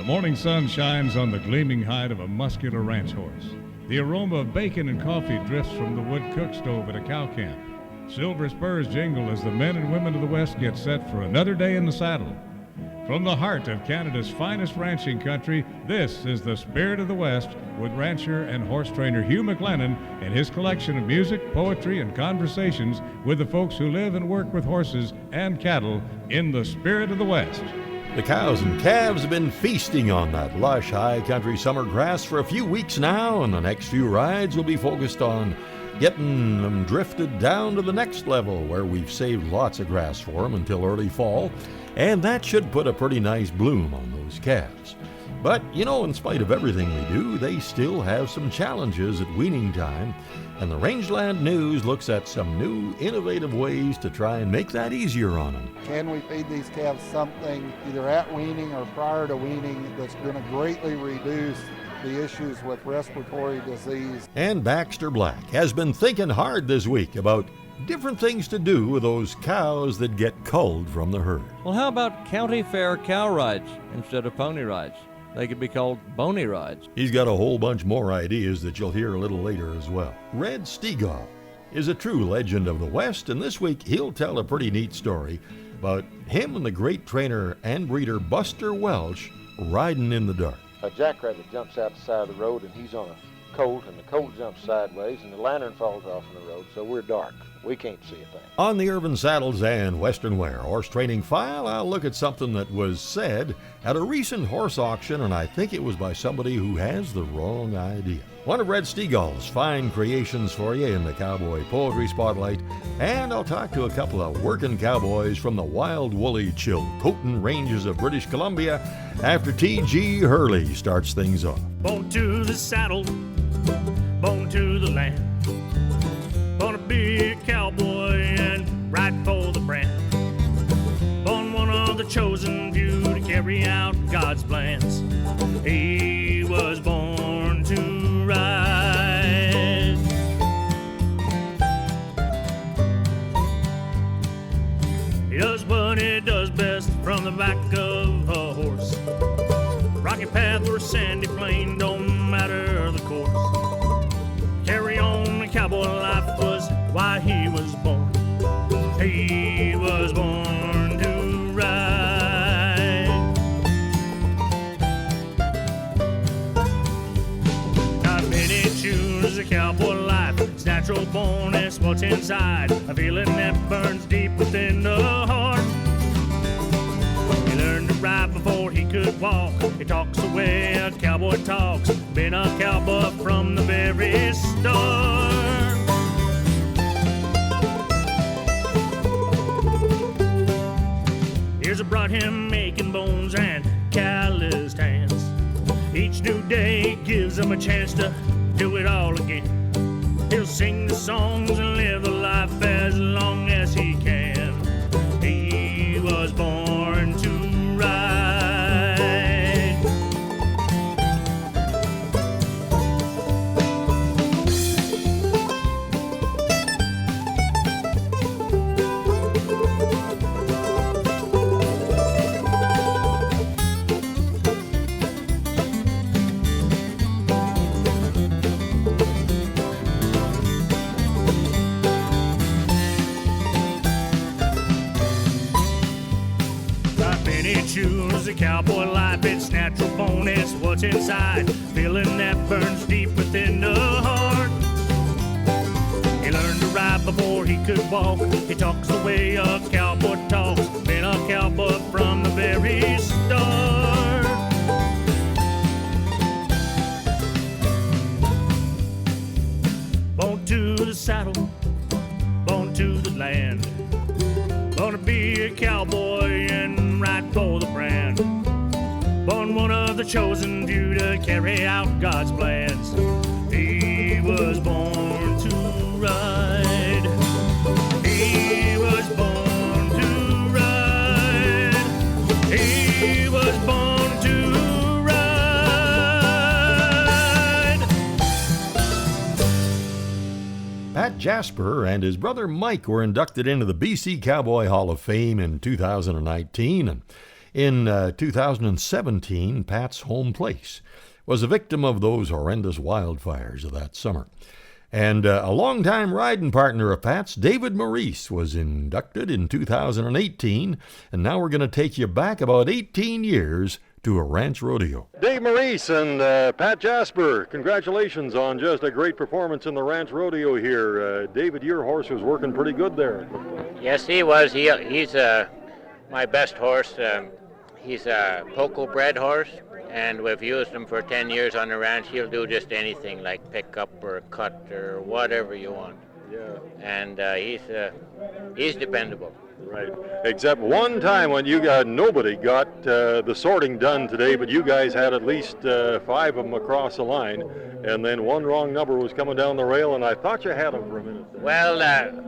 morning sun shines on the gleaming hide of a muscular ranch horse. The aroma of bacon and coffee drifts from the wood cook stove at a cow camp. Silver spurs jingle as the men and women of the West get set for another day in the saddle. From the heart of Canada's finest ranching country, this is the Spirit of the West with rancher and horse trainer Hugh McLennan and his collection of music, poetry, and conversations with the folks who live and work with horses and cattle in the Spirit of the West. The cows and calves have been feasting on that lush, high country summer grass for a few weeks now, and the next few rides will be focused on getting them drifted down to the next level where we've saved lots of grass for them until early fall, and that should put a pretty nice bloom on those calves. But, you know, in spite of everything we do, they still have some challenges at weaning time, and the Rangeland News looks at some new, innovative ways to try and make that easier on them. Can we feed these calves something either at weaning or prior to weaning that's going to greatly reduce the issues with respiratory disease? And Baxter Black has been thinking hard this week about different things to do with those cows that get culled from the herd. Well, how about county fair cow rides instead of pony rides? They could be called bony rides. He's got a whole bunch more ideas that you'll hear a little later as well. Red Stegall is a true legend of the West, and this week he'll tell a pretty neat story about him and the great trainer and breeder Buster Welch riding in the dark. A jackrabbit jumps out the side of the road and he's on a colt, and the colt jumps sideways and the lantern falls off in the road, so we're dark. We can't see a thing. On the Urban Saddles and Western Wear Horse Training File, I'll look at something that was said at a recent horse auction, and I think it was by somebody who has the wrong idea. One of Red Stegall's fine creations for you in the Cowboy Poetry Spotlight, and I'll talk to a couple of working cowboys from the wild, woolly Chilcotin Ranges of British Columbia after T.G. Hurley starts things off. Born to the saddle, born to the land. Gonna be a cowboy and ride for the brand. Born one of the chosen few to carry out God's plans. He was born to ride. He does what he does best from the back of a horse. Rocky path or sandy plain, don't matter the course. Carry on, the cowboy life was why he was born. He was born to ride. Not many choose a cowboy life. It's natural born, it's what's inside. A feeling that burns deep within the heart. He learned to ride before he could walk. He talks the way a cowboy talks. Been a cowboy from the very start. Years have brought him aching bones and calloused hands. Each new day gives him a chance to do it all again. He'll sing the songs and live the life as long as he can. He was born to ride. Choose a cowboy life, it's natural born, it's what's inside. Feeling that burns deep within the heart. He learned to ride before he could walk. He talks the way a cowboy talks. Been a cowboy from the very start. Born to the saddle, born to the land. Gonna be a cowboy and ride for the brand. Born one of the chosen few to carry out God's plans. He was born to ride. He was born to ride. He was born to ride. Pat Jasper and his brother Mike were inducted into the BC Cowboy Hall of Fame in 2019, and In 2017, Pat's home place was a victim of those horrendous wildfires of that summer. And a longtime riding partner of Pat's, David Maurice, was inducted in 2018, and now we're going to take you back about 18 years to a ranch rodeo. Dave Maurice and Pat Jasper, congratulations on just a great performance in the ranch rodeo here. David, your horse was working pretty good there. Yes, he was. He's my best horse. He's a Poco bred horse, and we've used him for 10 years on the ranch. He'll do just anything, like pick up or cut or whatever you want. Yeah. And he's dependable. Right. Except one time when nobody got the sorting done today, but you guys had at least 5 of them across the line, and then one wrong number was coming down the rail, and I thought you had him for a minute there. Well,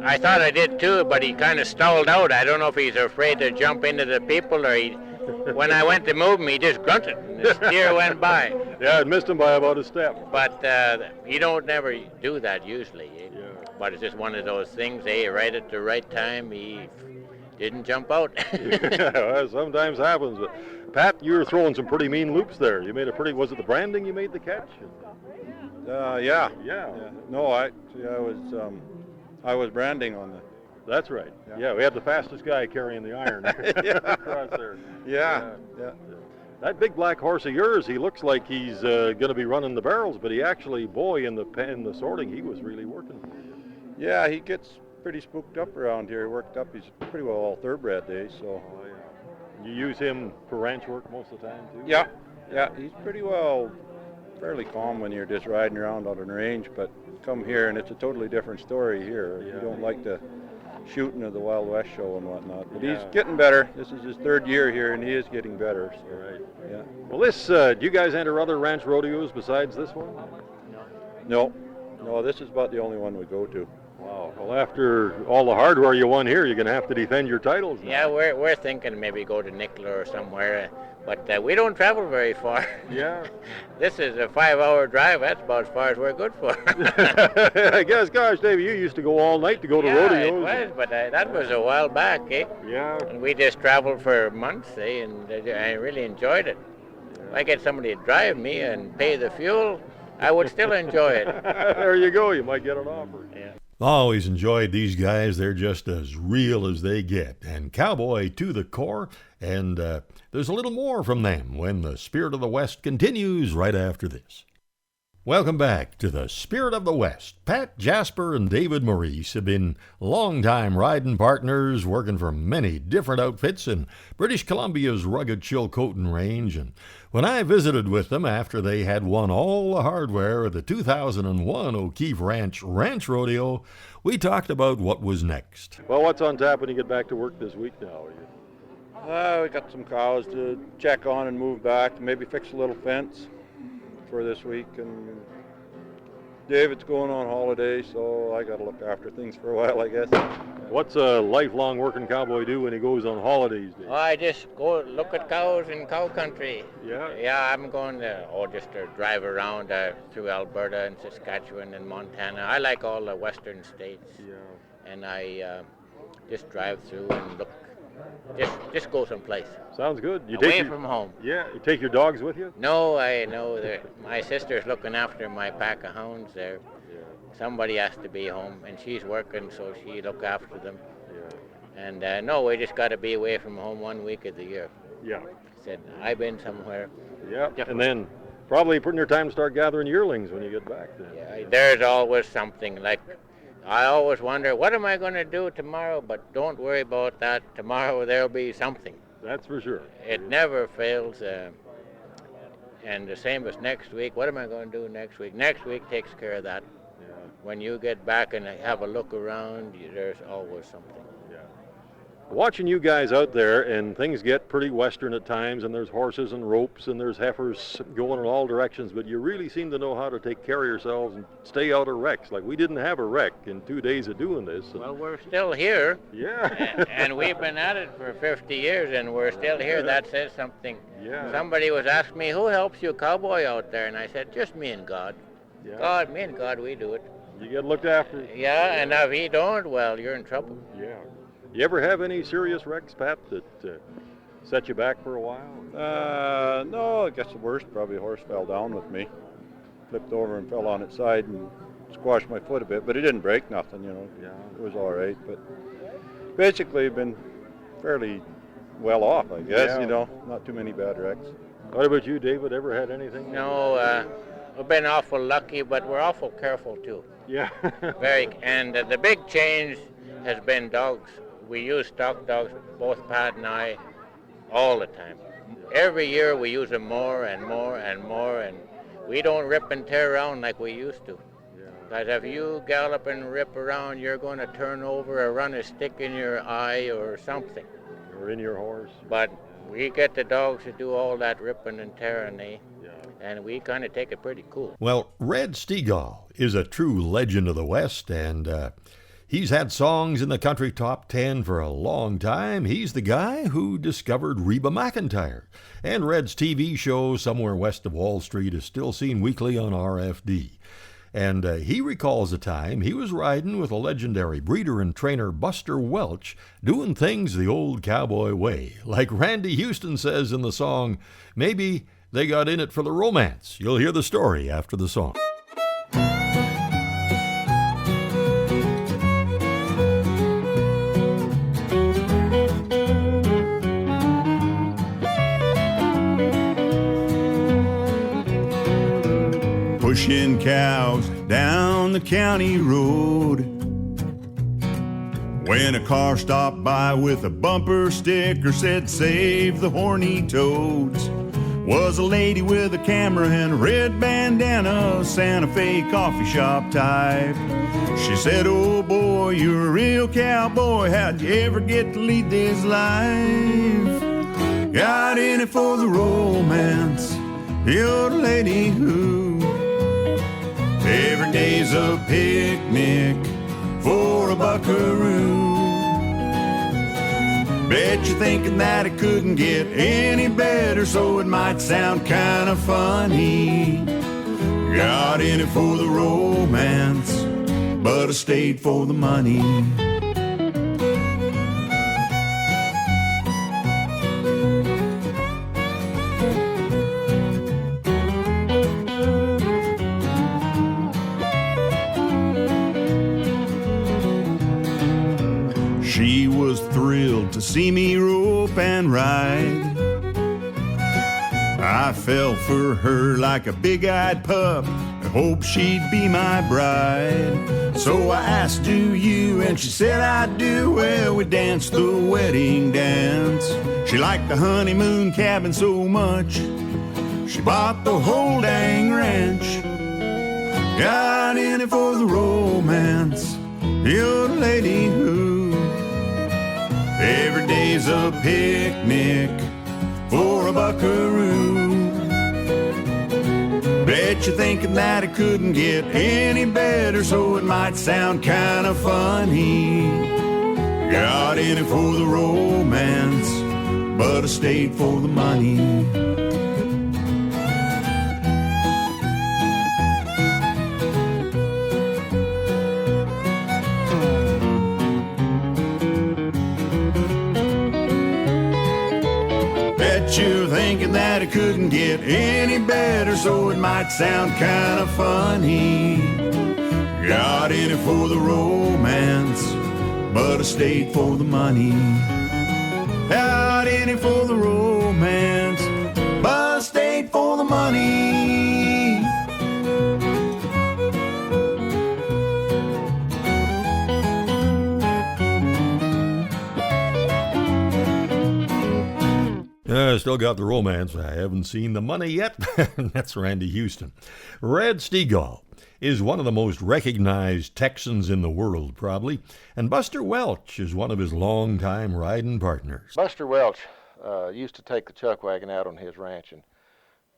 I thought I did too, but he kind of stalled out. I don't know if he's afraid to jump into the people, or when I went to move him, he just grunted, and the steer went by. Yeah, I missed him by about a step. But you don't never do that usually. Yeah. But it's just one of those things, right at the right time, he didn't jump out. Yeah, well, sometimes happens. But Pat, you were throwing some pretty mean loops there. You made was it the branding you made the catch? Yeah. No, I was branding on the. That's right. Yeah, we had the fastest guy carrying the iron across there. Yeah. That big black horse of yours, he looks like he's going to be running the barrels, but he actually, in the sorting, he was really working for you. Yeah, he gets pretty spooked up around here. He worked up. He's pretty well all thoroughbred days, so. Oh, yeah. You use him for ranch work most of the time, too? Yeah, he's pretty well, fairly calm when you're just riding around out on the range, but come here and it's a totally different story here. Yeah. You don't like the shooting of the Wild West show and whatnot, but he's getting better. This is his 3rd year here, and he is getting better. So. Right. Yeah. Well, do you guys enter other ranch rodeos besides this one? No, this is about the only one we go to. Wow. Well, after all the hardware you won here, you're going to have to defend your titles now. Yeah, we're thinking maybe go to Nicola or somewhere, but we don't travel very far. Yeah. This is a 5-hour drive. That's about as far as we're good for. I guess, gosh, Dave, you used to go all night to go to rodeos. Yeah, it was, but that was a while back, eh? Yeah. And we just traveled for months, eh? And I really enjoyed it. If I get somebody to drive me and pay the fuel, I would still enjoy it. There you go. You might get an offer. Yeah. Always enjoyed these guys. They're just as real as they get, and cowboy to the core. And there's a little more from them when the Spirit of the West continues right after this. Welcome back to the Spirit of the West. Pat Jasper and David Maurice have been longtime riding partners, working for many different outfits in British Columbia's rugged Chilcotin Range. And when I visited with them after they had won all the hardware of the 2001 O'Keefe Ranch Rodeo, we talked about what was next. Well, what's on tap when you get back to work this week now? We got some cows to check on and move back, maybe fix a little fence for this week, and David's going on holiday, so I got to look after things for a while, I guess. What's a lifelong working cowboy do when he goes on holidays, Dave? Oh, I just go look at cows in cow country. Yeah? Yeah, I'm going just to drive around through Alberta and Saskatchewan and Montana. I like all the western states. Yeah. And I just drive through and look. Just go someplace. Sounds good. Away from home. Yeah, you take your dogs with you? No, I know my sister's looking after my pack of hounds there. Yeah. Somebody has to be home, and she's working, so she look after them. Yeah. And no, we just got to be away from home 1 week of the year. Yeah. Said I've been somewhere. Yeah. And then probably putting your time to start gathering yearlings when you get back then. Yeah, there's always something. Like I always wonder, what am I going to do tomorrow? But don't worry about that. Tomorrow there'll be something. That's for sure. It never fails. And the same as next week. What am I going to do next week? Next week takes care of that. Yeah. When you get back and have a look around, there's always something. Yeah. Watching you guys out there, and things get pretty western at times, and there's horses and ropes and there's heifers going in all directions, but you really seem to know how to take care of yourselves and stay out of wrecks. Like we didn't have a wreck in 2 days of doing this. Well, we're still here. Yeah. and we've been at it for 50 years, and we're still here. That says something. Yeah. Somebody was asking me, who helps you cowboy out there? And I said, just me and God. Yeah. God, me and God, we do it. You get looked after. Yeah, and if he don't, well, you're in trouble. Yeah. You ever have any serious wrecks, Pat, that Set you back for a while? No, I guess the worst, probably a horse fell down with me. Flipped over and fell on its side and squashed my foot a bit, but it didn't break nothing, you know. Yeah. It was all right, but basically been fairly well off, I guess, Yeah. you know. Not too many bad wrecks. What about you, David? Ever had anything? No, we've been awful lucky, but we're awful careful too. Yeah. And the big change has been dogs. We use stock dogs, both Pat and I, all the time. Every year we use them more and more and more, and we don't rip and tear around like we used to. Because if you gallop and rip around, you're going to turn over or run a stick in your eye or something. Or in your horse. But we get the dogs to do all that ripping and tearing, and we kind of take it pretty cool. Well, Red Stegall is a true legend of the West, and he's had songs in the country top 10 for a long time. He's the guy who discovered Reba McEntire. And Red's TV show, Somewhere West of Wall Street, is still seen weekly on RFD. And he recalls a time he was riding with a legendary breeder and trainer, Buster Welch, doing things the old cowboy way. Like Randy Houston says in the song, maybe they got in it for the romance. You'll hear the story after the song. Pushing cows down the county road, when a car stopped by with a bumper sticker said save the horny toads. Was a lady with a camera and a red bandana, Santa Fe coffee shop type. She said, oh boy, you're a real cowboy, how'd you ever get to lead this life? Got in it for the romance, you're the lady who every day's a picnic for a buckaroo. Bet you're thinking that it couldn't get any better, so it might sound kind of funny. Got in it for the romance, but I stayed for the money. She was thrilled to see me rope and ride. I fell for her like a big-eyed pup and hoped she'd be my bride. So I asked, do you? And she said, I do. Well, we danced the wedding dance. She liked the honeymoon cabin so much, she bought the whole dang ranch. Got in it for the romance, you're the lady who every day's a picnic for a buckaroo. Bet you're thinking that it couldn't get any better, so it might sound kind of funny. Got in it for the romance, but I stayed for the money. You're thinking that it couldn't get any better, so it might sound kind of funny. Got in it for the romance, but I stayed for the money. Got in it for the romance, but I stayed for the money. Still got the romance. I haven't seen the money yet. That's Randy Houston. Red Stegall is one of the most recognized Texans in the world, probably, and Buster Welch is one of his longtime riding partners. Buster Welch used to take the chuck wagon out on his ranch, and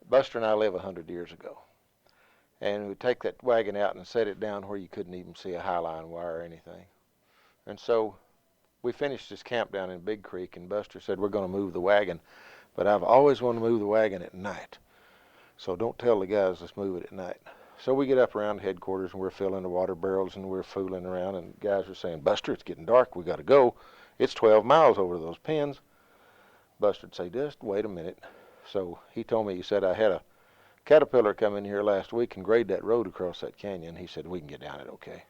Buster and I live 100 years ago. And we'd take that wagon out and set it down where you couldn't even see a highline wire or anything. And so we finished this camp down in Big Creek, and Buster said, we're going to move the wagon, but I've always wanted to move the wagon at night. So don't tell the guys, let's move it at night. So we get up around headquarters, and we're filling the water barrels, and we're fooling around, and guys are saying, Buster, it's getting dark, we got to go. It's 12 miles over those pins. Buster'd say, just wait a minute. So he told me, he said, I had a Caterpillar come in here last week and grade that road across that canyon. He said, we can get down it okay.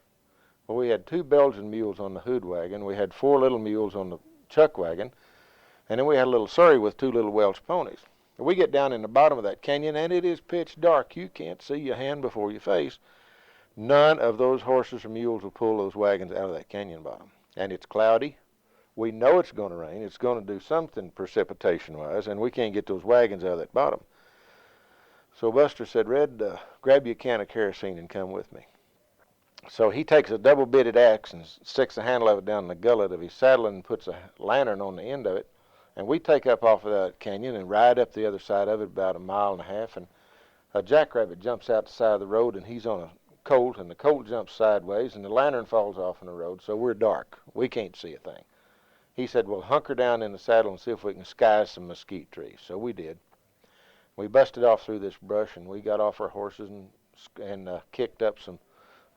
Well, we had 2 Belgian mules on the hood wagon. We had 4 little mules on the chuck wagon. And then we had a little surrey with 2 little Welsh ponies. We get down in the bottom of that canyon, and it is pitch dark. You can't see your hand before your face. None of those horses or mules will pull those wagons out of that canyon bottom. And it's cloudy. We know it's going to rain. It's going to do something precipitation-wise, and we can't get those wagons out of that bottom. So Buster said, Red, grab you a can of kerosene and come with me. So he takes a double-bitted axe and sticks the handle of it down the gullet of his saddle and puts a lantern on the end of it. And we take up off of that canyon and ride up the other side of it about 1.5 miles. And a jackrabbit jumps out the side of the road, and he's on a colt, and the colt jumps sideways, and the lantern falls off in the road, so we're dark. We can't see a thing. He said, well, hunker down in the saddle and see if we can sky some mesquite trees. So we did. We busted off through this brush, and we got off our horses and kicked up some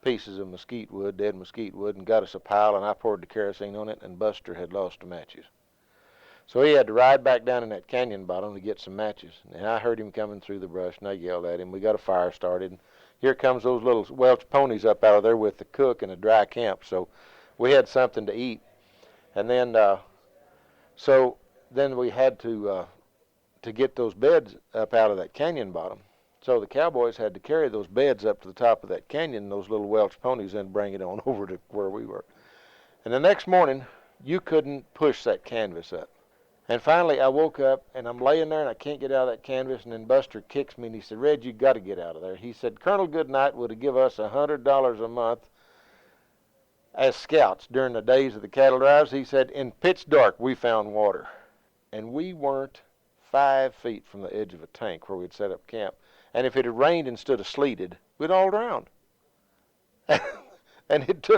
pieces of mesquite wood, dead mesquite wood, and got us a pile, and I poured the kerosene on it, and Buster had lost the matches. So he had to ride back down in that canyon bottom to get some matches. And I heard him coming through the brush, and I yelled at him. We got a fire started, and here comes those little Welsh ponies up out of there with the cook and a dry camp. So we had something to eat. And then, then we had to get those beds up out of that canyon bottom. So the cowboys had to carry those beds up to the top of that canyon, those little Welsh ponies, and bring it on over to where we were. And the next morning, you couldn't push that canvas up. And finally, I woke up, and I'm laying there, and I can't get out of that canvas, and then Buster kicks me, and he said, Red, you got to get out of there. He said, Colonel Goodnight would have given us $100 a month as scouts during the days of the cattle drives. He said, in pitch dark, we found water. And we weren't 5 feet from the edge of a tank where we'd set up camp. And if it had rained instead of sleeted, we'd all drowned. And it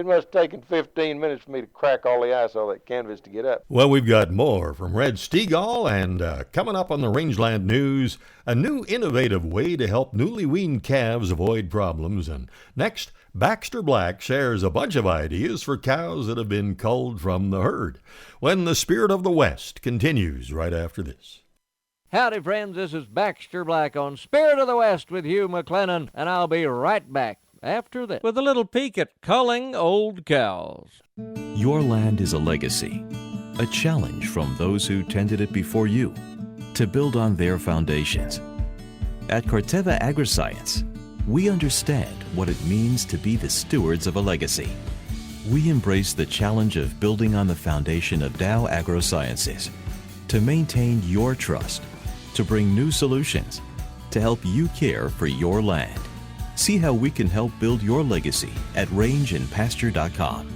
must have taken 15 minutes for me to crack all the ice off that canvas to get up. Well, we've got more from Red Stegall, and coming up on the Rangeland News, a new innovative way to help newly weaned calves avoid problems. And next, Baxter Black shares a bunch of ideas for cows that have been culled from the herd. When the Spirit of the West continues right after this. Howdy, friends. This is Baxter Black on Spirit of the West with Hugh McLennan, and I'll be right back after this with a little peek at culling old cows. Your land is a legacy, a challenge from those who tended it before you to build on their foundations. At Corteva Agriscience, we understand what it means to be the stewards of a legacy. We embrace the challenge of building on the foundation of Dow AgroSciences to maintain your trust, to bring new solutions, to help you care for your land. See how we can help build your legacy at rangeandpasture.com.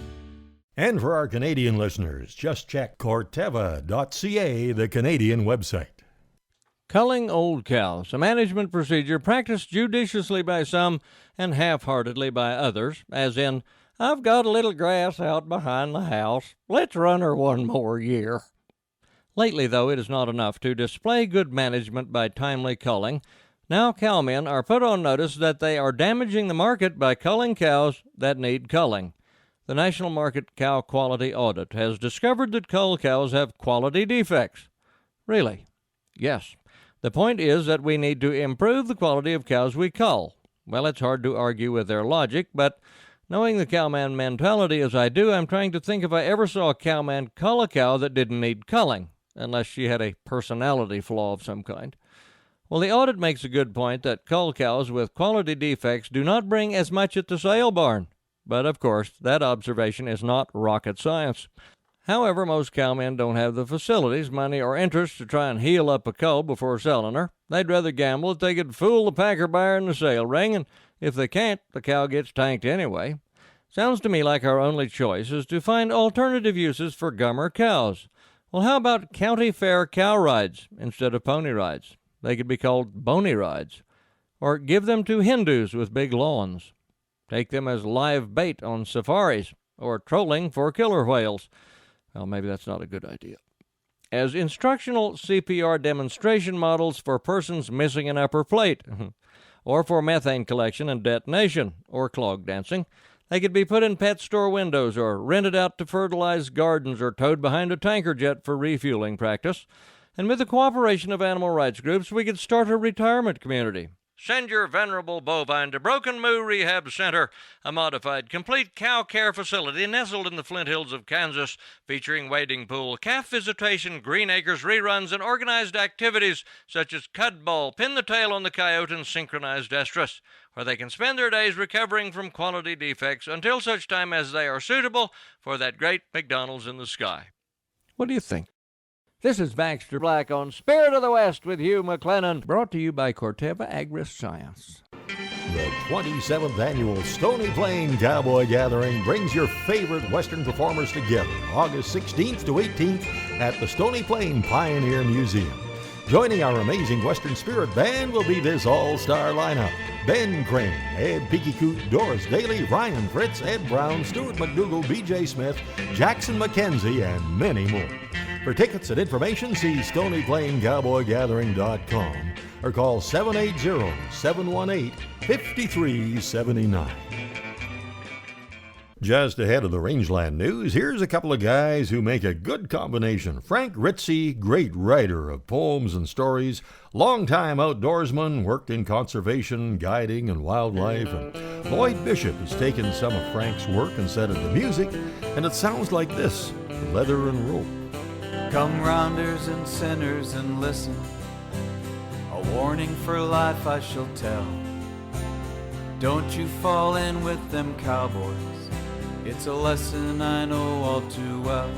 And for our Canadian listeners, just check Corteva.ca, the Canadian website. Culling old cows, a management procedure practiced judiciously by some and half-heartedly by others, as in, I've got a little grass out behind the house. Let's run her one more year. Lately, though, it is not enough to display good management by timely culling. Now cowmen are put on notice that they are damaging the market by culling cows that need culling. The National Market Cow Quality Audit has discovered that cull cows have quality defects. Really? Yes. The point is that we need to improve the quality of cows we cull. Well, it's hard to argue with their logic, but knowing the cowman mentality as I do, I'm trying to think if I ever saw a cowman cull a cow that didn't need culling, unless she had a personality flaw of some kind. Well, the audit makes a good point that cull cows with quality defects do not bring as much at the sale barn. But, of course, that observation is not rocket science. However, most cowmen don't have the facilities, money, or interest to try and heal up a cull before selling her. They'd rather gamble that they could fool the packer buyer in the sale ring, and if they can't, the cow gets tanked anyway. Sounds to me like our only choice is to find alternative uses for gummer cows. Well, how about county fair cow rides instead of pony rides? They could be called bony rides. Or give them to Hindus with big lawns. Take them as live bait on safaris, or trolling for killer whales. Well, maybe that's not a good idea. As instructional CPR demonstration models for persons missing an upper plate, or for methane collection and detonation, or clog dancing. They could be put in pet store windows or rented out to fertilize gardens or towed behind a tanker jet for refueling practice. And with the cooperation of animal rights groups, we could start a retirement community. Send your venerable bovine to Broken Moo Rehab Center, a modified, complete cow care facility nestled in the Flint Hills of Kansas, featuring wading pool, calf visitation, green acres reruns, and organized activities such as cud ball, pin the tail on the coyote, and synchronized estrus, where they can spend their days recovering from quality defects until such time as they are suitable for that great McDonald's in the sky. What do you think? This is Baxter Black on Spirit of the West with Hugh McLennan, brought to you by Corteva Agri-Science. The 27th annual Stony Plain Cowboy Gathering brings your favorite Western performers together August 16th to 18th at the Stony Plain Pioneer Museum. Joining our amazing Western Spirit Band will be this all-star lineup: Ben Crane, Ed Peaky Coot, Doris Daly, Ryan Fritz, Ed Brown, Stuart McDougall, B.J. Smith, Jackson McKenzie, and many more. For tickets and information, see StonyPlainCowboyGathering.com or call 780-718-5379. Just ahead of the rangeland news, here's a couple of guys who make a good combination. Frank Ritzie, great writer of poems and stories, longtime outdoorsman, worked in conservation, guiding, and wildlife. And Lloyd Bishop has taken some of Frank's work and set it to music, and it sounds like this: Leather and Rope. Come rounders and sinners and listen, a warning for life I shall tell. Don't you fall in with them cowboys, it's a lesson I know all too well.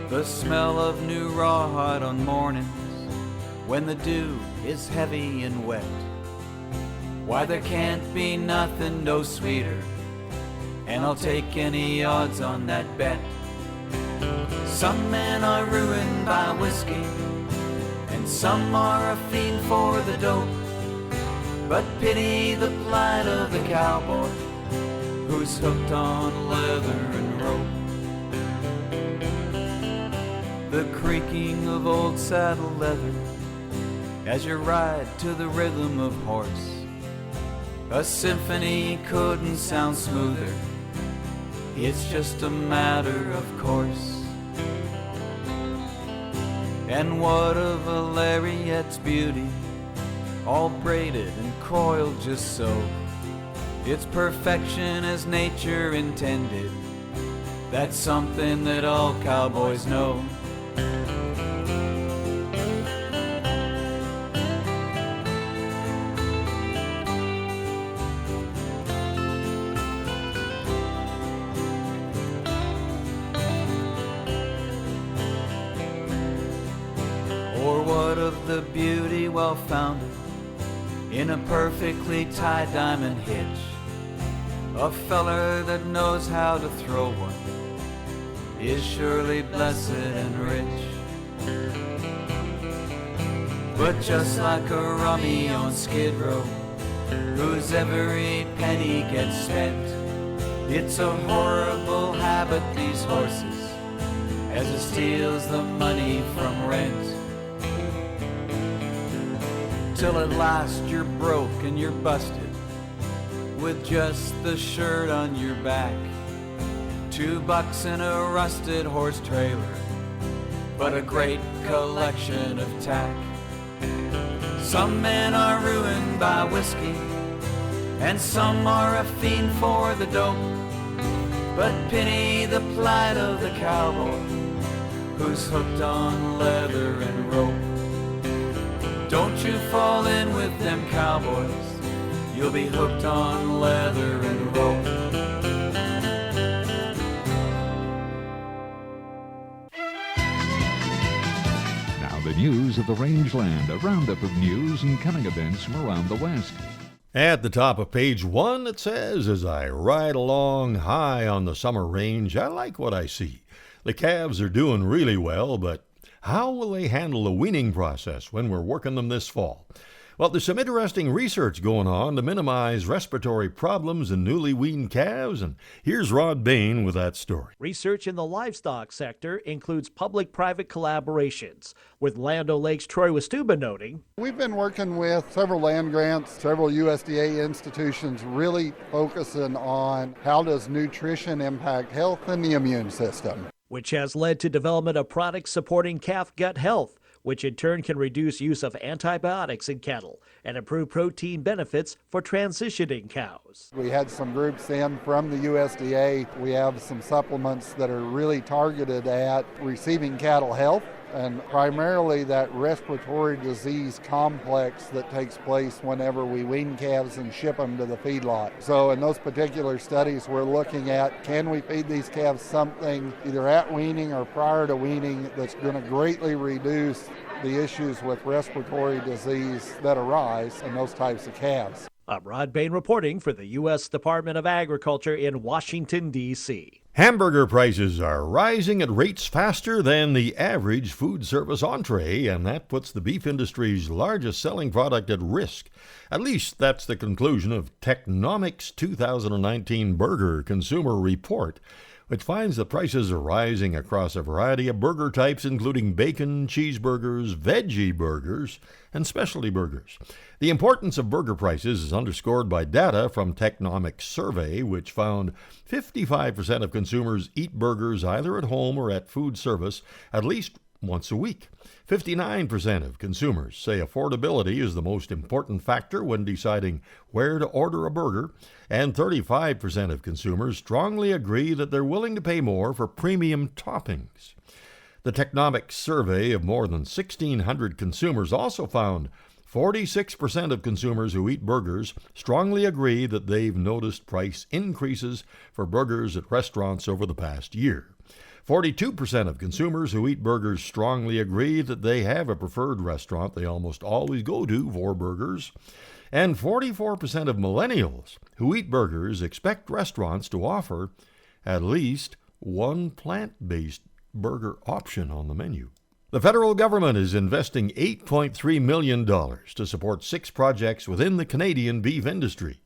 The smell of new rawhide on mornings when the dew is heavy and wet. Why, there can't be nothing no sweeter, and I'll take any odds on that bet. Some men are ruined by whiskey, and some are a fiend for the dope. But pity the plight of the cowboy who's hooked on leather and rope. The creaking of old saddle leather as you ride to the rhythm of horse. A symphony couldn't sound smoother, it's just a matter of course. And what of a lariat's beauty, all braided and coiled just so? It's perfection as nature intended, that's something that all cowboys know. Or what of the beauty well founded in a perfectly tied diamond hitch? A feller that knows how to throw one is surely blessed and rich. But just like a rummy on Skid Row, whose every penny gets spent, it's a horrible habit, these horses, as it steals the money from rent. Till at last you're broke and you're busted, with just the shirt on your back, $2 in a rusted horse trailer, but a great collection of tack. Some men are ruined by whiskey, and some are a fiend for the dope. But pity the plight of the cowboy who's hooked on leather and rope. Don't you fall in with them cowboys, you'll be hooked on leather and rope. Now the news of the rangeland, a roundup of news and coming events from around the West. At the top of page 1, it says, as I ride along high on the summer range, I like what I see. The calves are doing really well, but how will they handle the weaning process when we're working them this fall? Well, there's some interesting research going on to minimize respiratory problems in newly weaned calves, and here's Rod Bain with that story. Research in the livestock sector includes public-private collaborations, with Land O'Lakes' Troy Westuba noting, we've been working with several land grants, several USDA institutions, really focusing on how does nutrition impact health and the immune system, which has led to development of products supporting calf gut health, which in turn can reduce use of antibiotics in cattle and improve protein benefits for transitioning cows. We had some groups in from the USDA. We have some supplements that are really targeted at receiving cattle health, and primarily that respiratory disease complex that takes place whenever we wean calves and ship them to the feedlot. So in those particular studies, we're looking at, can we feed these calves something either at weaning or prior to weaning that's going to greatly reduce the issues with respiratory disease that arise in those types of calves. I'm Rod Bain reporting for the U.S. Department of Agriculture in Washington, D.C. Hamburger prices are rising at rates faster than the average food service entree, and that puts the beef industry's largest selling product at risk. At least that's the conclusion of Technomic's 2019 Burger Consumer Report, which finds that prices are rising across a variety of burger types, including bacon, cheeseburgers, veggie burgers, and specialty burgers. The importance of burger prices is underscored by data from Technomic's survey, which found 55% of consumers eat burgers either at home or at food service at least once a week. 59% of consumers say affordability is the most important factor when deciding where to order a burger, and 35% of consumers strongly agree that they're willing to pay more for premium toppings. The Technomics survey of more than 1,600 consumers also found 46% of consumers who eat burgers strongly agree that they've noticed price increases for burgers at restaurants over the past year. 42% of consumers who eat burgers strongly agree that they have a preferred restaurant they almost always go to for burgers. And 44% of millennials who eat burgers expect restaurants to offer at least one plant-based burger option on the menu. The federal government is investing $8.3 million to support 6 projects within the Canadian beef industry.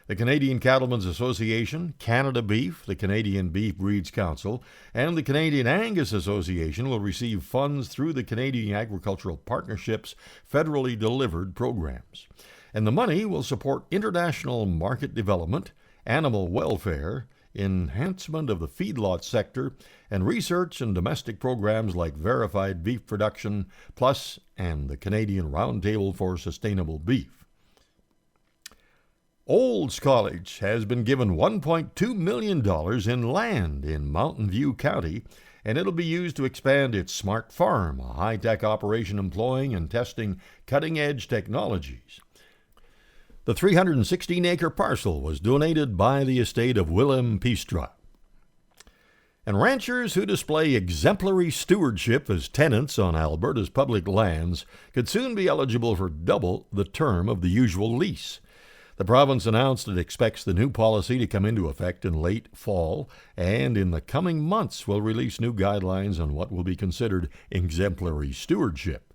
The Canadian Cattlemen's Association, Canada Beef, the Canadian Beef Breeds Council, and the Canadian Angus Association will receive funds through the Canadian Agricultural Partnership's federally delivered programs. And the money will support international market development, animal welfare, enhancement of the feedlot sector, and research and domestic programs like Verified Beef Production Plus and the Canadian Roundtable for Sustainable Beef. Olds College has been given $1.2 million in land in Mountain View County, and it'll be used to expand its smart farm, a high-tech operation employing and testing cutting-edge technologies. The 316-acre parcel was donated by the estate of Willem Pistra. And ranchers who display exemplary stewardship as tenants on Alberta's public lands could soon be eligible for double the term of the usual lease. The province announced it expects the new policy to come into effect in late fall, and in the coming months will release new guidelines on what will be considered exemplary stewardship.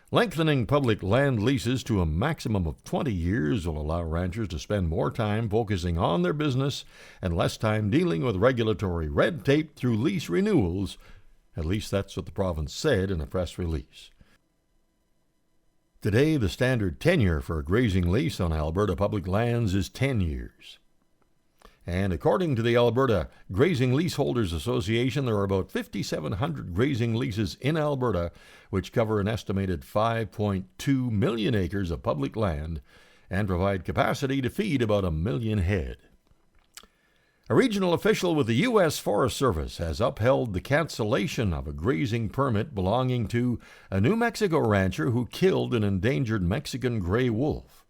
Lengthening public land leases to a maximum of 20 years will allow ranchers to spend more time focusing on their business and less time dealing with regulatory red tape through lease renewals. At least that's what the province said in a press release. Today, the standard tenure for a grazing lease on Alberta public lands is 10 years. And according to the Alberta Grazing Leaseholders Association, there are about 5,700 grazing leases in Alberta, which cover an estimated 5.2 million acres of public land and provide capacity to feed about 1 million head. A regional official with the U.S. Forest Service has upheld the cancellation of a grazing permit belonging to a New Mexico rancher who killed an endangered Mexican gray wolf.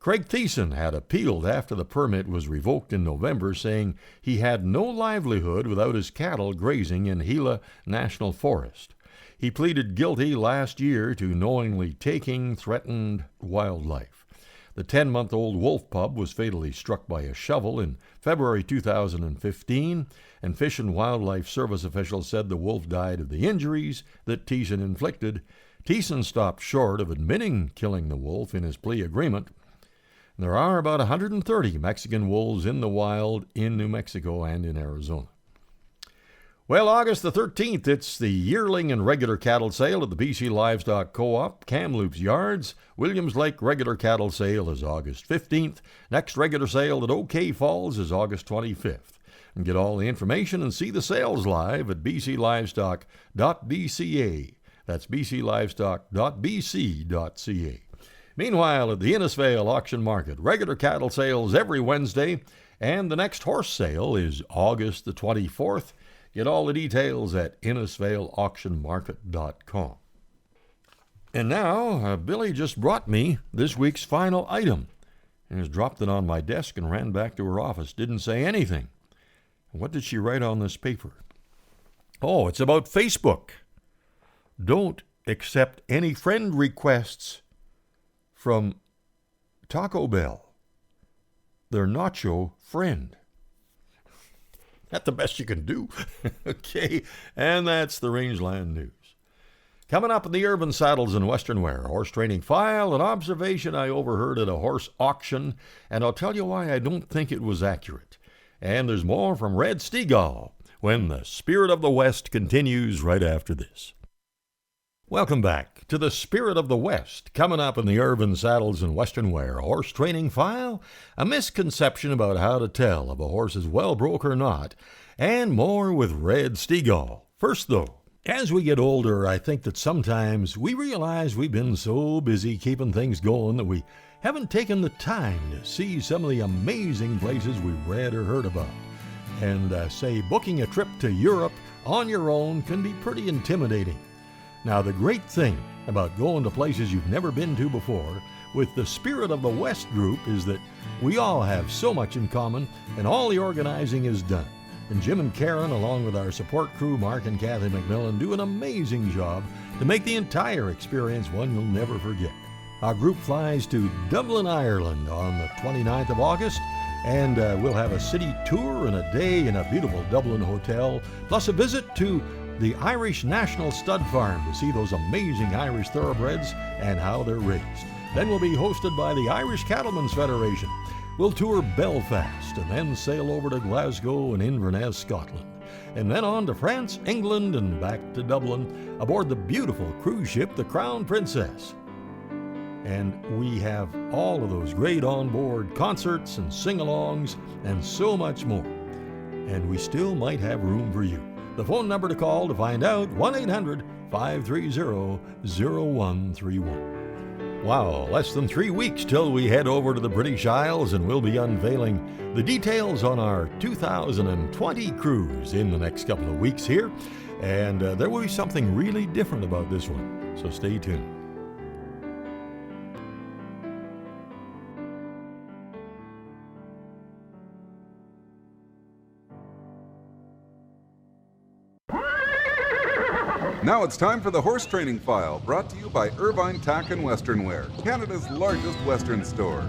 Craig Thiessen had appealed after the permit was revoked in November, saying he had no livelihood without his cattle grazing in Gila National Forest. He pleaded guilty last year to knowingly taking threatened wildlife. The 10-month-old wolf pup was fatally struck by a shovel in February 2015, and Fish and Wildlife Service officials said the wolf died of the injuries that Thiessen inflicted Thiessen stopped short of admitting killing the wolf in his plea agreement. There are about 130 Mexican wolves in the wild in New Mexico and in Arizona. Well, August the 13th, it's the yearling and regular cattle sale at the BC Livestock Co-op, Kamloops Yards. Williams Lake regular cattle sale is August 15th. Next regular sale at OK Falls is August 25th. And get all the information and see the sales live at bclivestock.bca. That's bclivestock.bc.ca. Meanwhile, at the Innisfail Auction Market, regular cattle sales every Wednesday, and the next horse sale is August the 24th. Get all the details at InnisfailAuctionMarket.com. And now, Billy just brought me this week's final item and has dropped it on my desk and ran back to her office. Didn't say anything. What did she write on this paper? Oh, it's about Facebook. Don't accept any friend requests from Taco Bell. They're not your friend. That's the best you can do. Okay, and that's the Rangeland News. Coming up in the Urban Saddles and Western Wear, horse training file, an observation I overheard at a horse auction, and I'll tell you why I don't think it was accurate. And there's more from Red Stegall when the Spirit of the West continues right after this. Welcome back to the Spirit of the West. Coming up in the Urban Saddles and Western Wear horse training file, a misconception about how to tell if a horse is well broke or not, and more with Red Stegall. First though, as we get older, I think that sometimes we realize we've been so busy keeping things going that we haven't taken the time to see some of the amazing places we've read or heard about. And say booking a trip to Europe on your own can be pretty intimidating. Now, the great thing about going to places you've never been to before with the Spirit of the West group is that we all have so much in common and all the organizing is done. And Jim and Karen, along with our support crew, Mark and Kathy McMillan, do an amazing job to make the entire experience one you'll never forget. Our group flies to Dublin, Ireland on the 29th of August, and we'll have a city tour and a day in a beautiful Dublin hotel, plus a visit to the Irish National Stud Farm to see those amazing Irish thoroughbreds and how they're raised. Then we'll be hosted by the Irish Cattlemen's Federation. We'll tour Belfast and then sail over to Glasgow and Inverness, Scotland. And then on to France, England, and back to Dublin aboard the beautiful cruise ship, the Crown Princess. And we have all of those great on-board concerts and sing-alongs and so much more. And we still might have room for you. The phone number to call to find out, 1-800-530-0131. Wow, less than 3 weeks till we head over to the British Isles, and we'll be unveiling the details on our 2020 cruise in the next couple of weeks here. And there will be something really different about this one, so stay tuned. Now it's time for the Horse Training File, brought to you by Irvine Tack and Western Wear, Canada's largest Western store.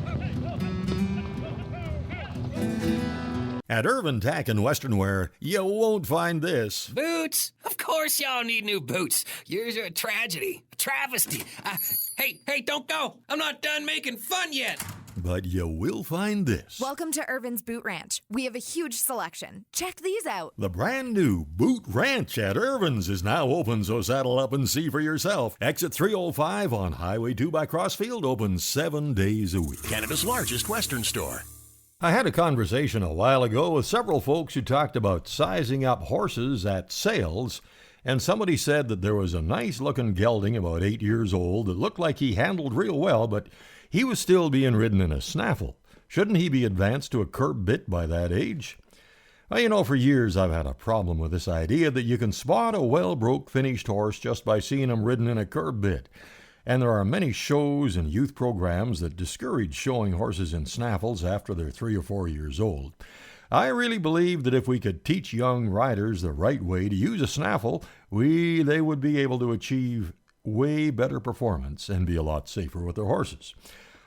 At Irvine Tack and Western Wear, you won't find this. Boots? Of course y'all need new boots. Yours are a tragedy, a travesty. Hey, don't go. I'm not done making fun yet. But you will find this. Welcome to Irvin's Boot Ranch. We have a huge selection. Check these out. The brand new Boot Ranch at Irvin's is now open, so saddle up and see for yourself. Exit 305 on Highway 2 by Crossfield, open 7 days a week. Canada's largest Western store. I had a conversation a while ago with several folks who talked about sizing up horses at sales, and somebody said that there was a nice-looking gelding about 8 years old that looked like he handled real well, but he was still being ridden in a snaffle. Shouldn't he be advanced to a curb bit by that age? Well, for years I've had a problem with this idea that you can spot a well-broke finished horse just by seeing him ridden in a curb bit. And there are many shows and youth programs that discourage showing horses in snaffles after they're 3 or 4 years old. I really believe that if we could teach young riders the right way to use a snaffle, they would be able to achieve way better performance and be a lot safer with their horses.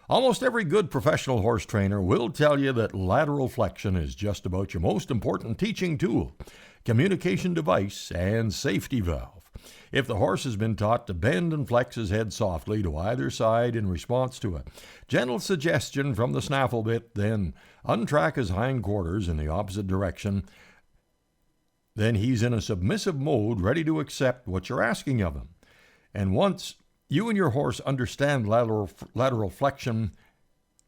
Almost every good professional horse trainer will tell you that lateral flexion is just about your most important teaching tool, communication device, and safety valve. If the horse has been taught to bend and flex his head softly to either side in response to a gentle suggestion from the snaffle bit, then untrack his hindquarters in the opposite direction, then he's in a submissive mode, ready to accept what you're asking of him. And once you and your horse understand lateral flexion,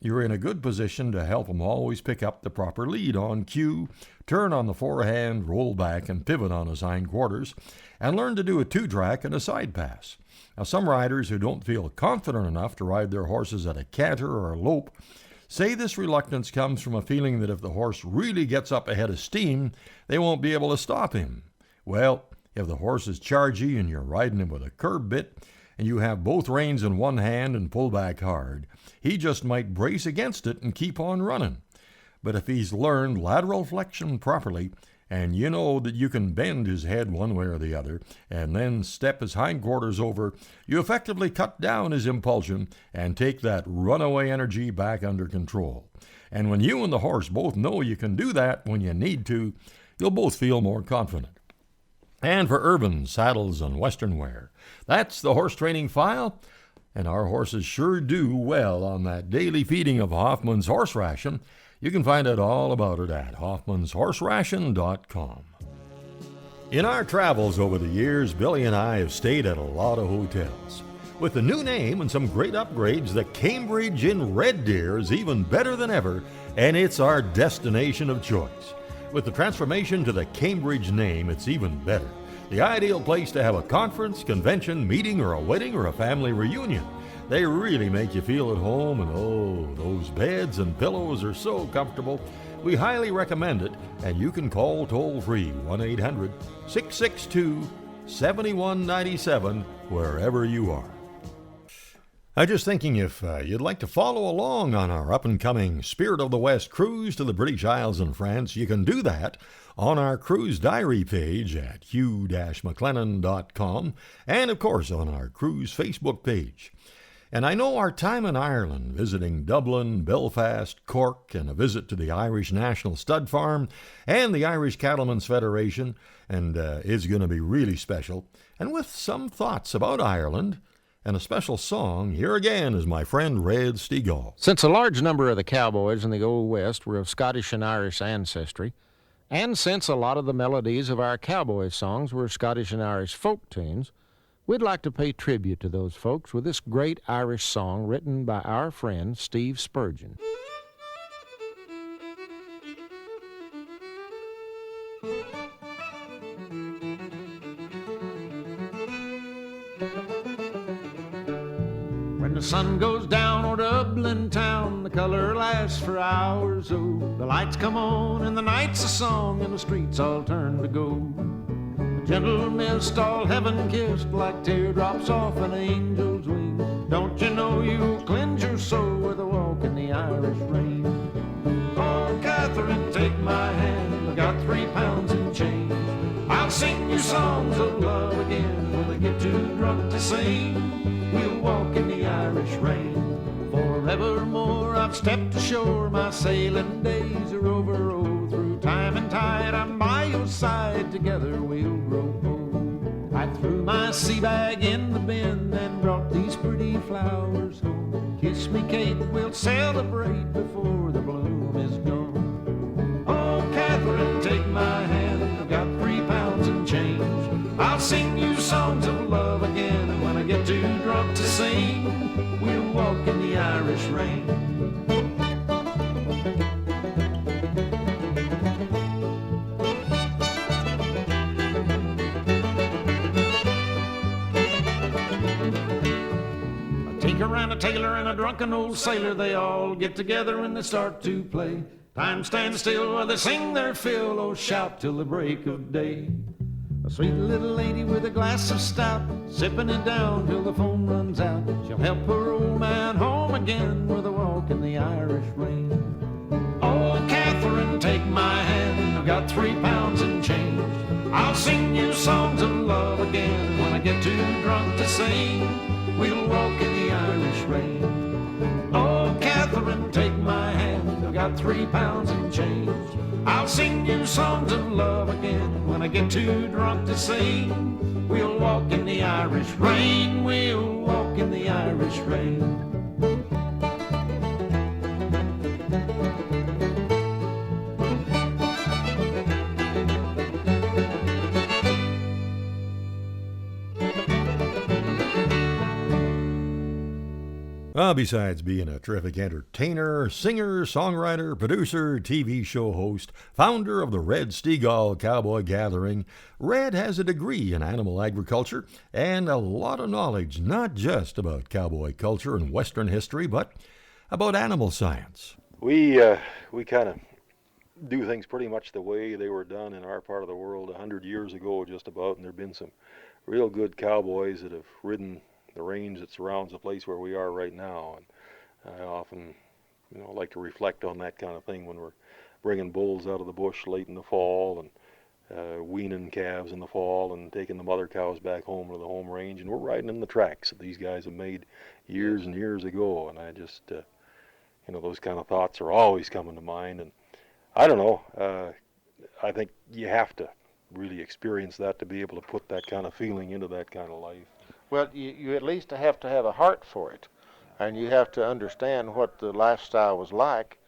you're in a good position to help him always pick up the proper lead on cue, turn on the forehand, roll back, and pivot on his hindquarters, and learn to do a two-track and a side pass. Now, some riders who don't feel confident enough to ride their horses at a canter or a lope say this reluctance comes from a feeling that if the horse really gets up ahead of steam, they won't be able to stop him. Well, if the horse is chargy and you're riding him with a curb bit, and you have both reins in one hand and pull back hard, he just might brace against it and keep on running. But if he's learned lateral flexion properly, and you know that you can bend his head one way or the other, and then step his hindquarters over, you effectively cut down his impulsion and take that runaway energy back under control. And when you and the horse both know you can do that when you need to, you'll both feel more confident. And for urban saddles and western wear, that's the horse training file, and our horses sure do well on that daily feeding of Hoffman's horse ration. You can find out all about it at hoffmanshorseration.com. In our travels over the years, Billy and I have stayed at a lot of hotels. With the new name and some great upgrades, the Cambridge in Red Deer is even better than ever, and it's our destination of choice. With the transformation to the Cambridge name, it's even better. The ideal place to have a conference, convention, meeting, or a wedding, or a family reunion. They really make you feel at home, and oh, those beds and pillows are so comfortable. We highly recommend it, and you can call toll-free 1-800-662-7197 wherever you are. I'm just thinking if you'd like to follow along on our up-and-coming Spirit of the West cruise to the British Isles and France, you can do that on our cruise diary page at hugh-mclennan.com and, of course, on our cruise Facebook page. And I know our time in Ireland, visiting Dublin, Belfast, Cork, and a visit to the Irish National Stud Farm and the Irish Cattlemen's Federation, and is going to be really special. And with some thoughts about Ireland and a special song, here again is my friend Red Stegall. Since a large number of the cowboys in the Old West were of Scottish and Irish ancestry, and since a lot of the melodies of our cowboy songs were Scottish and Irish folk tunes, we'd like to pay tribute to those folks with this great Irish song written by our friend Steve Spurgeon. When the sun goes down o'er Dublin town, the color lasts for hours, oh. The lights come on and the night's a song and the streets all turn to gold. A gentle mist all heaven-kissed like teardrops off an angel's wing. Don't you know you'll cleanse your soul with a walk in the Irish rain? Oh, Catherine, take my hand, I've got 3 pounds in change. I'll sing you songs of love again when I get too drunk to sing. We'll walk in the Irish rain. Forevermore I've stepped ashore, my sailing days are over. Oh, through time and tide I'm by your side, together we'll grow old. I threw my sea bag in the bin and brought these pretty flowers home. Kiss me, Kate, we'll celebrate before the bloom is gone. Oh, Catherine, take my hand, I've got 3 pounds in change. I'll sing you songs of love again, and when I get too drunk to sing, we'll walk in the Irish rain. A tinker and a tailor and a drunken old sailor, they all get together and they start to play. Time stands still while they sing their fill, oh, shout till the break of day. A sweet little lady with a glass of stout, sipping it down till the foam runs out. She'll help her old man home again with a walk in the Irish rain. Oh, Catherine, take my hand, I've got 3 pounds in change. I'll sing you songs of love again when I get too drunk to sing. We'll walk in the Irish rain. Oh, Catherine, take my hand, I've got 3 pounds in change. I'll sing you songs of love again when I get too drunk to sing. We'll walk Irish rain. We'll walk in the Irish rain. Well, besides being a terrific entertainer, singer, songwriter, producer, TV show host, founder of the Red Steagall Cowboy Gathering, Red has a degree in animal agriculture and a lot of knowledge, not just about cowboy culture and Western history, but about animal science. We kind of do things pretty much the way they were done in our part of the world 100 years ago, just about, and there have been some real good cowboys that have ridden the range that surrounds the place where we are right now. And I often, like to reflect on that kind of thing when we're bringing bulls out of the bush late in the fall and weaning calves in the fall and taking the mother cows back home to the home range, and we're riding in the tracks that these guys have made years and years ago. And I just, those kind of thoughts are always coming to mind. And I don't know, I think you have to really experience that to be able to put that kind of feeling into that kind of life. Well, you at least have to have a heart for it, and you have to understand what the lifestyle was like,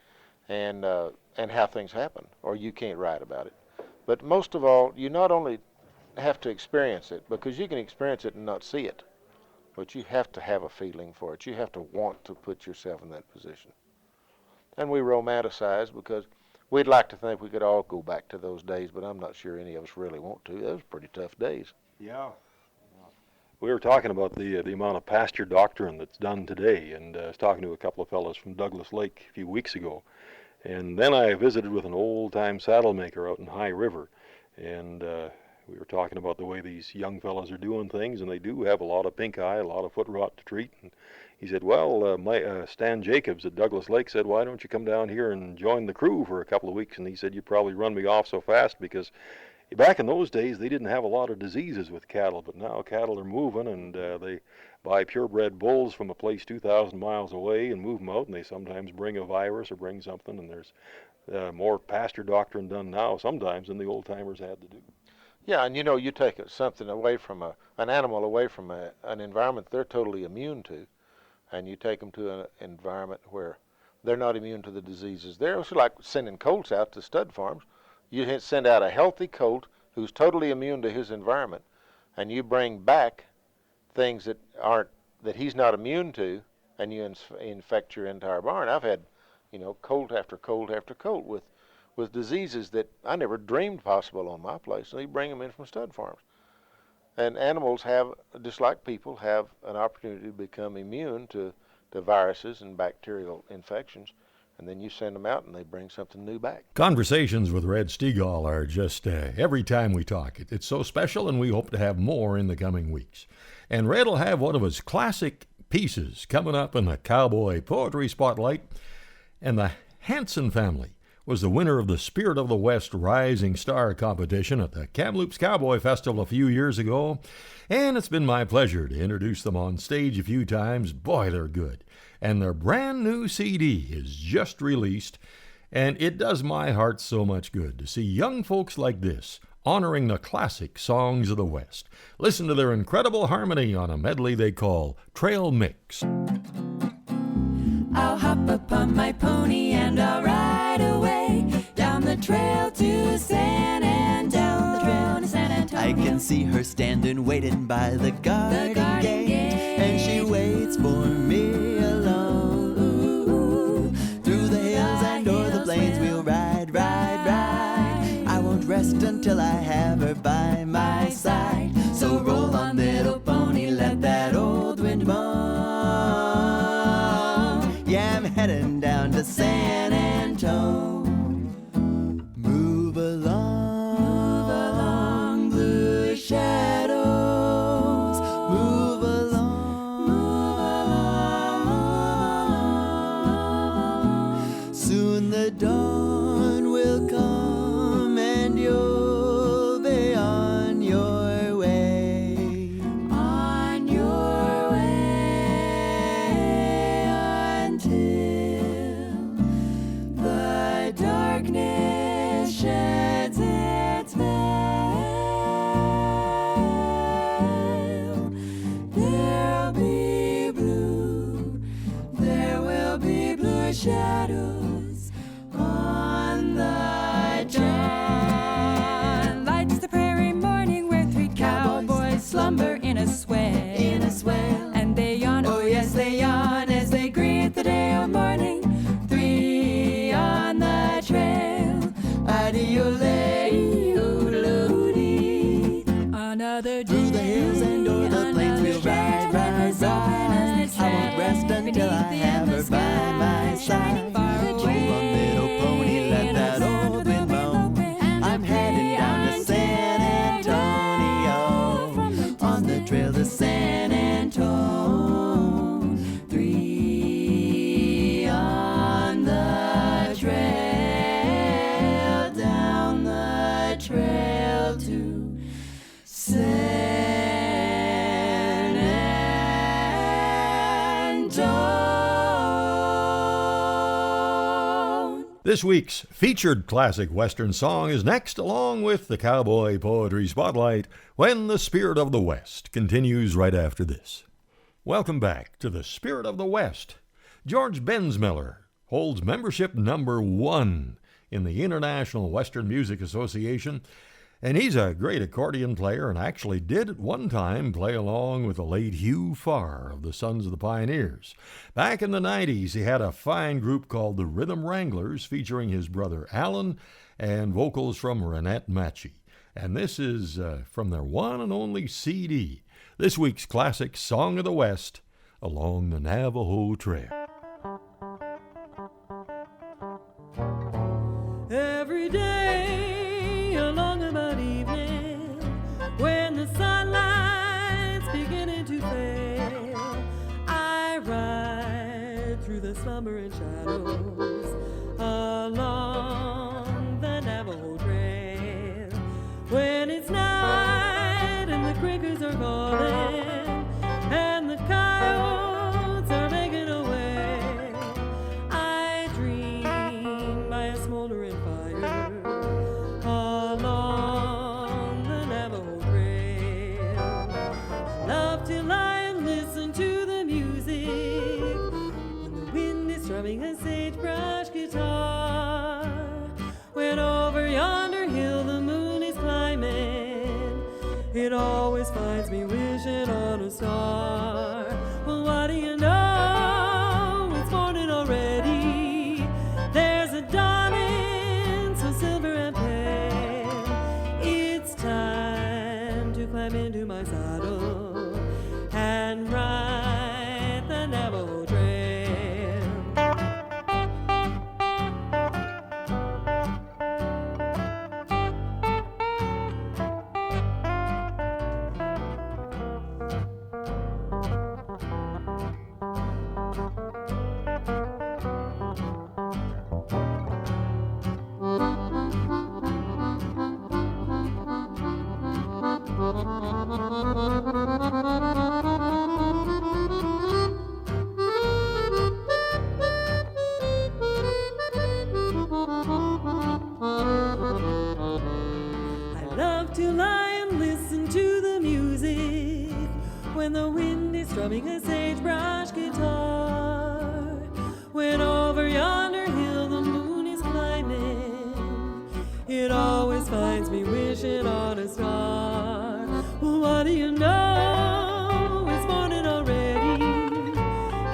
and how things happen, or you can't write about it. But most of all, you not only have to experience it, because you can experience it and not see it, but you have to have a feeling for it. You have to want to put yourself in that position. And we romanticize because we'd like to think we could all go back to those days, but I'm not sure any of us really want to. Those were pretty tough days. Yeah. We were talking about the amount of pasture doctrine that's done today, and I was talking to a couple of fellows from Douglas Lake a few weeks ago, and then I visited with an old-time saddle maker out in High River, and we were talking about the way these young fellows are doing things, and they do have a lot of pink eye, a lot of foot rot to treat. And he said, well, Stan Jacobs at Douglas Lake said, why don't you come down here and join the crew for a couple of weeks? And he said, you'd probably run me off so fast, because back in those days, they didn't have a lot of diseases with cattle, but now cattle are moving, and they buy purebred bulls from a place 2,000 miles away and move them out, and they sometimes bring a virus or bring something, and there's more pasture doctrine done now sometimes than the old-timers had to do. Yeah, and you take something away from an animal away from an environment they're totally immune to, and you take them to an environment where they're not immune to the diseases. They're also like sending colts out to stud farms. You send out a healthy colt who's totally immune to his environment, and you bring back things that he's not immune to, and you infect your entire barn. I've had, colt after colt after colt with diseases that I never dreamed possible on my place, and you bring them in from stud farms. And animals have, just like people, have an opportunity to become immune to viruses and bacterial infections. And then you send them out and they bring something new back. Conversations with Red Steagall are just every time we talk. It's so special, and we hope to have more in the coming weeks. And Red will have one of his classic pieces coming up in the Cowboy Poetry Spotlight. And the Hanson family was the winner of the Spirit of the West Rising Star competition at the Kamloops Cowboy Festival a few years ago. And it's been my pleasure to introduce them on stage a few times. Boy, they're good. And their brand new CD is just released, and it does my heart so much good to see young folks like this honoring the classic songs of the West. Listen to their incredible harmony on a medley they call Trail Mix. I'll hop upon my pony and I'll ride away down the trail to San Antonio. I can see her standing waiting by the garden gate, and she waits for me alone. Through the hills and o'er the plains we'll ride, ride, ride. I won't rest until I have her by my side. So roll on, little pony, let that old wind moan. Yeah, I'm heading down to San Antonio. Move along, blue shadows. Move along. Soon the dawn will come and you'll be on your way. Through the hills and o'er the plains we'll ride, ride, ride. I won't rest until I have her by my side. Roll on, little pony, let that old wind moan. I'm heading down to San Antonio, on the trail to San Antonio. 3 on the trail, down the trail to San Antonio. This week's featured classic Western song is next, along with the Cowboy Poetry Spotlight, When the Spirit of the West continues right after this. Welcome back to the Spirit of the West. George Bensmiller holds membership number 1 in the International Western Music Association, and he's a great accordion player and actually did at one time play along with the late Hugh Farr of the Sons of the Pioneers. Back in the 90s, he had a fine group called the Rhythm Wranglers featuring his brother Alan and vocals from Renette Matchie. And this is from their one and only CD, this week's classic Song of the West, Along the Navajo Trail. Every day along about evening, when the sunlight's beginning to fail, I ride through the slumbering shadows along the Navajo Trail. When it's night and the crickets are calling and the coyotes are making away, I dream by a smoldering fire along the Navajo Trail. Love to lie and listen to the music when the wind is strumming a sagebrush guitar. When over yonder hill the moon is climbing, it always finds me wishing on a star. Well, what do you know? It's morning already. There's a dawning so silver and pale. It's time to climb into my saddle and ride the Navajo Trail. I love to lie and listen to the music when the wind is strumming a sagebrush guitar. When over yonder hill the moon is climbing, it always finds me wishing on a star. Well, what do you know? It's morning already.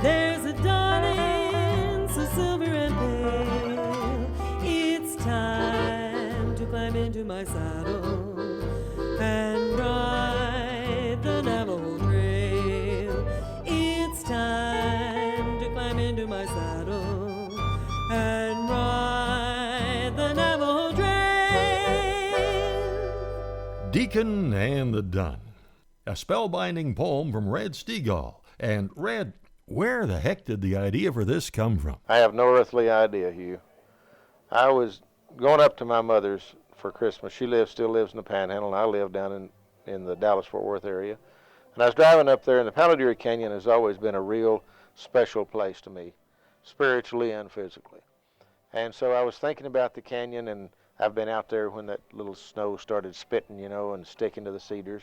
There's a dawning so silver and pale. It's time to climb into my saddle and ride the Navajo Trail. It's time to climb into my saddle and ride the Navajo Trail. Deacon and the Dun, a spellbinding poem from Red Stegall. And Red, where the heck did the idea for this come from? I have no earthly idea, Hugh. I was going up to my mother's for Christmas. She still lives in the Panhandle, and I live down in the Dallas-Fort Worth area. And I was driving up there, and the Palo Duro Canyon has always been a real special place to me, spiritually and physically. And so I was thinking about the canyon, and I've been out there when that little snow started spitting, you know, and sticking to the cedars.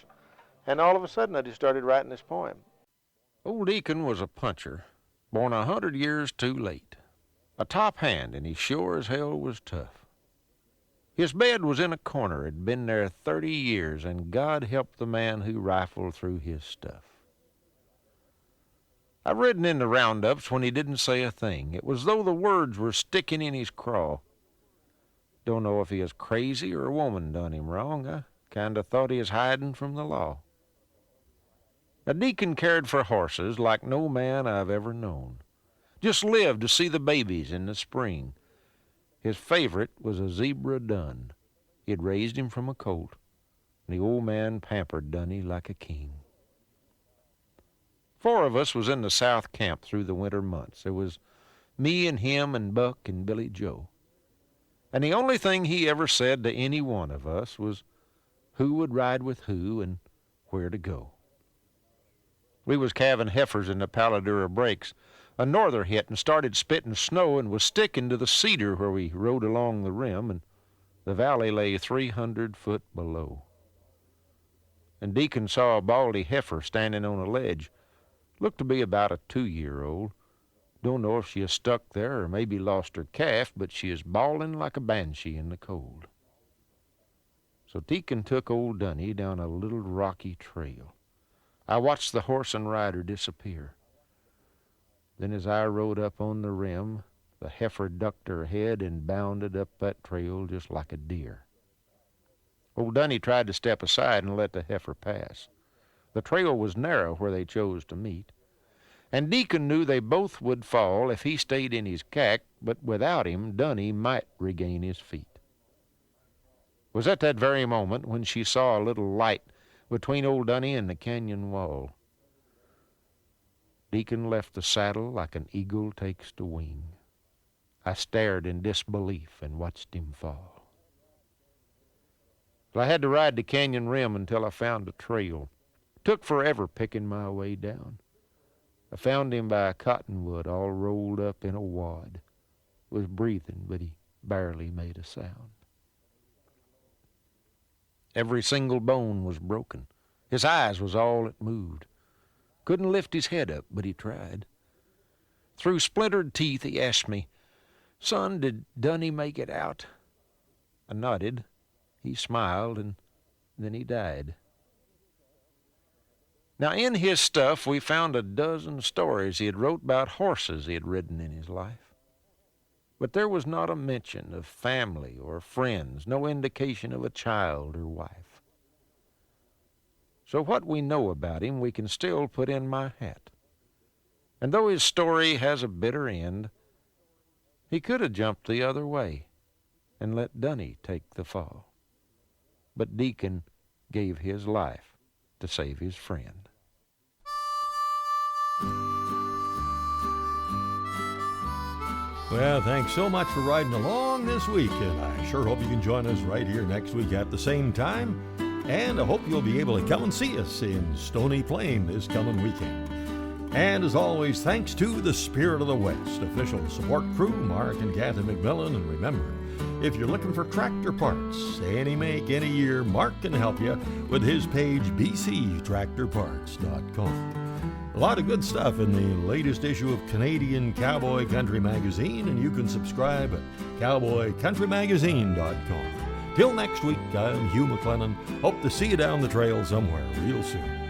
And all of a sudden, I just started writing this poem. Old Deacon was a puncher, born 100 years too late. A top hand, and he sure as hell was tough. His bed was in a corner, had been there 30 years, and God help the man who rifled through his stuff. I've ridden in the roundups when he didn't say a thing. It was though the words were sticking in his craw. Don't know if he was crazy or a woman done him wrong. I kinda thought he was hiding from the law. Now, Deacon cared for horses like no man I've ever known. Just lived to see the babies in the spring. His favorite was a zebra dun. He had raised him from a colt, and the old man pampered Dunny like a king. 4 of us was in the South Camp through the winter months. There was me and him and Buck and Billy Joe. And the only thing he ever said to any one of us was who would ride with who and where to go. We was calving heifers in the Paladura breaks. A norther hit and started spitting snow and was sticking to the cedar where we rode along the rim, and the valley lay 300 foot below. And Deacon saw a baldy heifer standing on a ledge. Looked to be about a 2-year-old. Don't know if she is stuck there or maybe lost her calf, but she is bawling like a banshee in the cold. So Deacon took old Dunny down a little rocky trail. I watched the horse and rider disappear. Then as I rode up on the rim, the heifer ducked her head and bounded up that trail just like a deer. Old Dunny tried to step aside and let the heifer pass. The trail was narrow where they chose to meet, and Deacon knew they both would fall if he stayed in his cack, but without him, Dunny might regain his feet. It was at that very moment when she saw a little light between old Dunny and the canyon wall. Deacon left the saddle like an eagle takes to wing. I stared in disbelief and watched him fall. But I had to ride the canyon rim until I found a trail. Took forever picking my way down. I found him by a cottonwood all rolled up in a wad. Was breathing, but he barely made a sound. Every single bone was broken. His eyes was all that moved. Couldn't lift his head up, but he tried. Through splintered teeth, he asked me, "Son, did Dunny make it out?" I nodded. He smiled, and then he died. Now, in his stuff, we found a dozen stories he had wrote about horses he had ridden in his life. But there was not a mention of family or friends, no indication of a child or wife. So what we know about him, we can still put in my hat. And though his story has a bitter end, he could have jumped the other way and let Dunny take the fall. But Deacon gave his life to save his friend. Well, thanks so much for riding along this week, and I sure hope you can join us right here next week at the same time. And I hope you'll be able to come and see us in Stony Plain this coming weekend. And as always, thanks to the Spirit of the West, official support crew, Mark and Kathy McMillan. And remember, if you're looking for tractor parts, any make, any year, Mark can help you with his page, bctractorparts.com. A lot of good stuff in the latest issue of Canadian Cowboy Country Magazine, and you can subscribe at cowboycountrymagazine.com. Till next week, I'm Hugh McLennan. Hope to see you down the trail somewhere real soon.